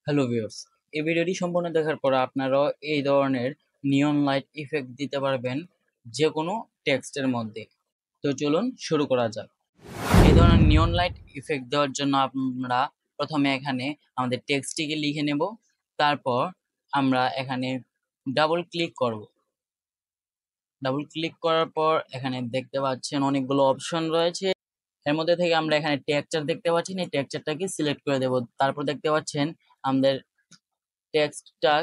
Hello viewers, এই ভিডিওটি সম্পূর্ণ দেখার পর আপনারাও এই ধরনের নিয়ন লাইট ইফেক্ট দিতে পারবেন যে কোনো টেক্সটের মধ্যে। তো চলুন শুরু করা যাক। এই ধরনের নিয়ন লাইট ইফেক্ট দেওয়ার জন্য আমরা প্রথমে এখানে আমাদের টেক্সটটিকে লিখে নেব। তারপর আমরা এখানে ডাবল ক্লিক করব। ডাবল ক্লিক করার পর এখানে দেখতে পাচ্ছেন অনেকগুলো অপশন রয়েছে। এর মধ্যে থেকে আমরা এখানে টেক্সচার দেখতে পাচ্ছি, এই টেক্সচারটাকে সিলেক্ট করে দেব। তারপর দেখতে পাচ্ছেন আমাদের টেক্সটটা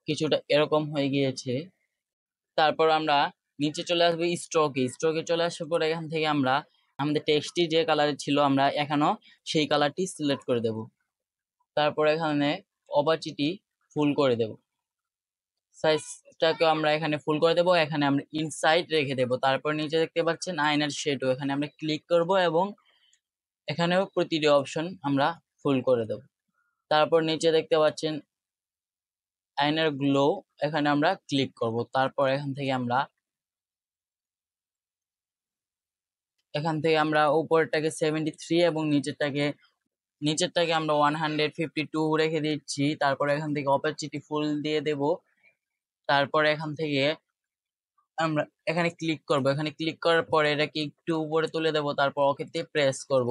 কিছুটা এরকম হয়ে গিয়েছে। তারপর আমরা নিচে চলে আসবো স্ট্রোকে চলে আসার পর এখান থেকে আমরা আমাদের টেক্সটটি যে কালারে ছিল আমরা এখানেও সেই কালারটি সিলেক্ট করে দেব। তারপর এখানে অপাসিটি ফুল করে দেব, সাইজটাকে আমরা এখানে ফুল করে দেব। এখানে আমরা ইনসাইড রেখে দেব। তারপর নিচে দেখতে পাচ্ছেন আয়নার শেডও, এখানে আমরা ক্লিক করব এবং এখানেও প্রতিটি অপশন আমরা ফুল করে দেব। তারপর নিচে দেখতে পাচ্ছেন আয়নার গ্লো, এখানে আমরা ক্লিক করব। তারপর এখান থেকে আমরা উপরটাকে 73 এবং নিচেরটাকে আমরা 152 রেখে দিচ্ছি। তারপর এখান থেকে অপাসিটি ফুল দিয়ে দেব। তারপর এখান থেকে আমরা এখানে ক্লিক করব। এখানে ক্লিক করার পরে এটাকে একটু উপরে তুলে দেব। তারপর ওকেতে প্রেস করব।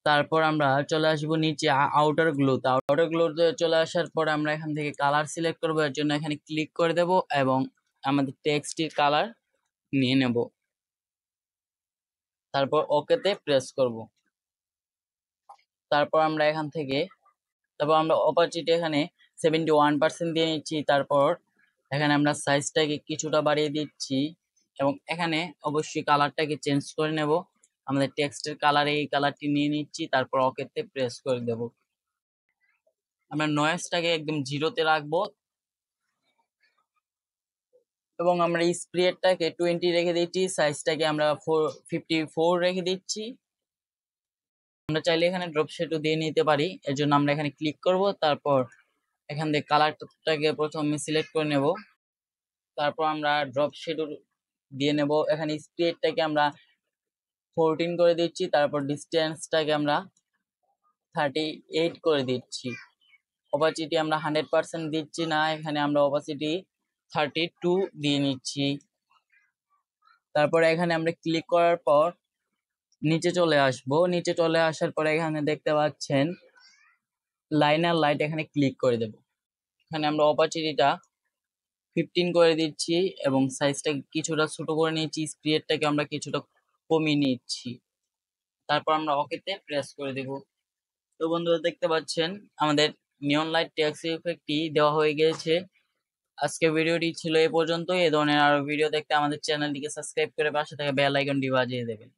তারপর আমরা চলে আসব নিচে আউটার গ্লোতে। আউটার গ্লোতে চলে আসার পর আমরা এখান থেকে কালার সিলেক্ট করব। এর জন্য এখানে ক্লিক করে দেব এবং আমাদের টেক্সটির কালার নিয়ে নেব। তারপর ওকেতে প্রেস করব। তারপর আমরা অপাসিটি এখানে 71% দিয়ে নিচ্ছি। তারপর এখানে আমরা সাইজটাকে কিছুটা বাড়িয়ে দিচ্ছি এবং এখানে অবশ্যই কালারটাকে চেঞ্জ করে নেব। আমাদের টেক্সটের কালারে এই কালারটি নিয়ে নিচ্ছি। তারপর ওকেতে প্রেস করে দেব। আমরা নয়েজটাকে একদম 0-তে রাখবো এবং আমরা স্প্রেডটাকে 20 রেখে দিচ্ছি। সাইজটাকে আমরা 54 রেখে দিচ্ছি। আমরা চাইলে এখানে ড্রপ শেডও দিয়ে নিতে পারি। এর জন্য আমরা এখানে ক্লিক করব। তারপর এখান থেকে কালারটাকে প্রথমে সিলেক্ট করে নেব। তারপর আমরা ড্রপ শেডও দিয়ে নেব। এখানে স্প্রেডটাকে আমরা 14 করে দিচ্ছি। তারপর ডিস্টেন্সটাকে আমরা 38 করে দিচ্ছি। অপাসিটি আমরা 100% দিচ্ছি না, এখানে আমরা অপাসিটি 32 দিয়ে নিচ্ছি। তারপর এখানে আমরা ক্লিক করার পর নিচে চলে আসব। নিচে চলে আসার পরে এখানে দেখতে পাচ্ছেন লাইনার লাইট, এখানে ক্লিক করে দেব। এখানে আমরা অপাসিটিটা 15 করে দিচ্ছি এবং সাইজটাকে কিছুটা ছোট করে নিচ্ছি। স্প্রেডটাকে আমরা কিছুটা কমিয়ে নিচ্ছি। তারপর আমরা ওকেতে প্রেস করে দেব। তো বন্ধুরা দেখতে পাচ্ছেন আমাদের নিয়ন লাইট টেক্সট ইফেক্টটি দেওয়া হয়ে গিয়েছে। আজকে ভিডিওটি ছিল এ পর্যন্ত। এই ধরনের আরো ভিডিও দেখতে আমাদের চ্যানেলটিকে সাবস্ক্রাইব করে পাশে থাকা বেল আইকনটি বাজিয়ে দেবেন।